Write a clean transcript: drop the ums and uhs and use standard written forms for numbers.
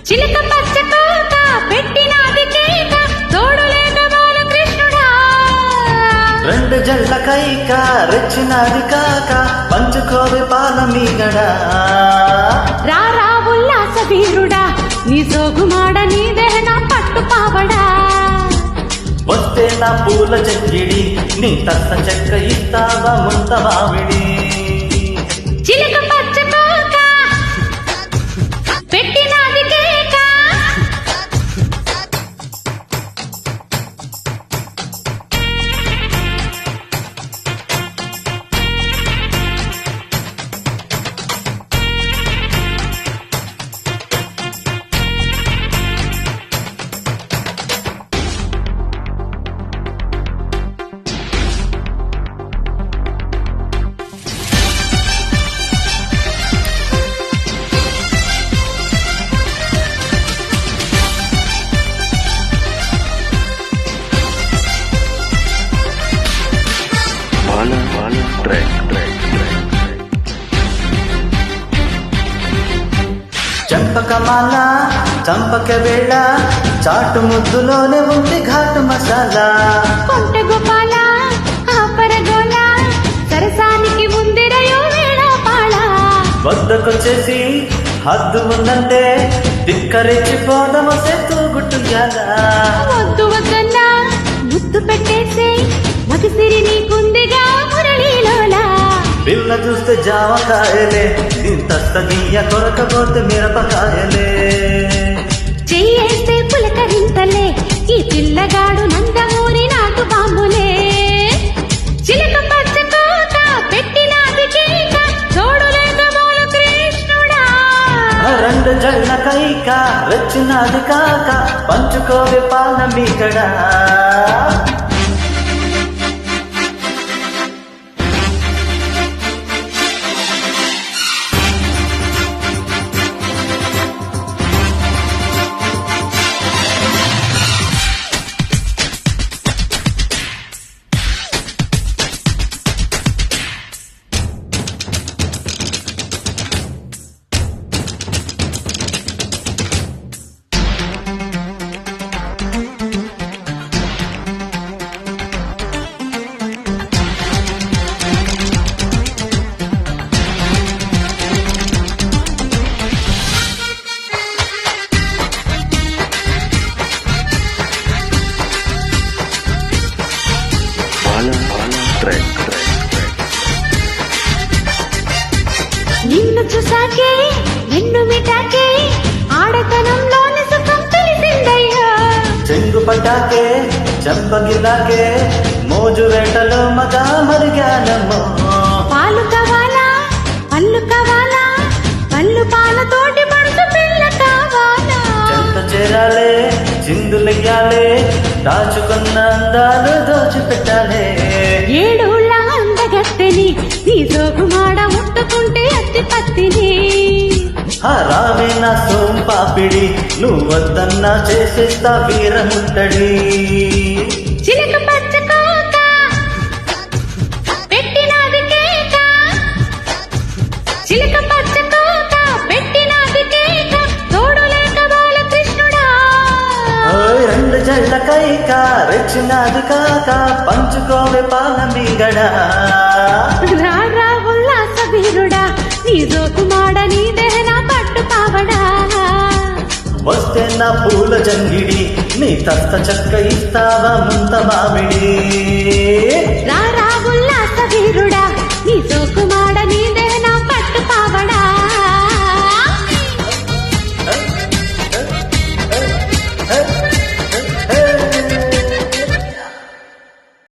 చిలక పచ్చ కోక పెట్టినాది కేక తోడు లేక బాల కృష్ణుడా రెండు జళ్ళ కైక రెచ్చినది కాక పంచుకోవే పాల మీగడా రారా ఉల్లాస వీరుడా నీ సోగుమాడ నీ దేహన పట్టు పావడా వస్తే నా పూల చెక్కిడి నీ తత్త చెక్క ఇస్తావా ముంత మామిడి చిలక పచ్చ కోక పెట్టినాది కేక చంపకమాల చంపక వేళ చాటు ముద్దులోనే ఉంది ఘాటు మసాలా కొంట గోపాల ఆపరగోల సరసానికి ముందిరయో వేళ పాళ వద్దకొచ్చేసి హద్దు ఉందంటే దిక్కరెచ్చిపోదమసే తూగుట్టుయాలా వద్దు వద్దన్నా ముద్దు పెట్టేసే మగసిరి నీకుందిగా మురళీలోలా పిల్ల చూస్తే జామకాయలే ఇంతస్త దియ్య కొరకపోతే మిరపకాయలే చెయ్యేస్తే పులకరింతలే ఈ పిల్లగాడు నందమూరి నాటు బాంబులే చిలక పచ్చ కోక పెట్టినాది కేక తోడు లేక బాల కృష్ణుడా రెండు జళ్ళ కైక రెచ్చినది కాక పంచుకోవే పాల మీగడా నిన్ను చూసాకే నిన్ను మిటాకే ఆడతనంలోని సుఖం తెలిసిందయ్యా చెంగు పటాకే చంపగిలాకే మోజు వేటలో మగా మరిగానమ్మో పాలు కావాలా పళ్ళు కావాలా పళ్ళు పాలతోటి పడుతు పిల్ల కావాలా చెంత చేరాలే చిందులెయ్యాలే దాచుకున్న అందాలు దోచిపెట్టాలే ఏడోళ్ళ అందగత్తెని నీ సోకుమాడ ముట్టుకుంటే అత్తి పత్తిని రావే నా సోంపాపిడి నువ్వద్దన్నా చేసేస్తా వీరముట్టడి చిలక పచ్చ కోక పెట్టినాది కేక చిలక పచ్చ కోక పెట్టినాది కేక తోడు లేక బాల కృష్ణుడా రెండు జళ్ళ కైక రెచ్చినది కాక పంచుకోవే పాల మీగడా రారా ఉల్లాస వీరుడా నీ సోకుమాడ నీ దేహన పట్టు పావడా వస్తే నా పూల జంగిడి నీ తస్త చెక్క ఇస్తావా ముంత మామిడి రారా ఉల్లాస వీరుడా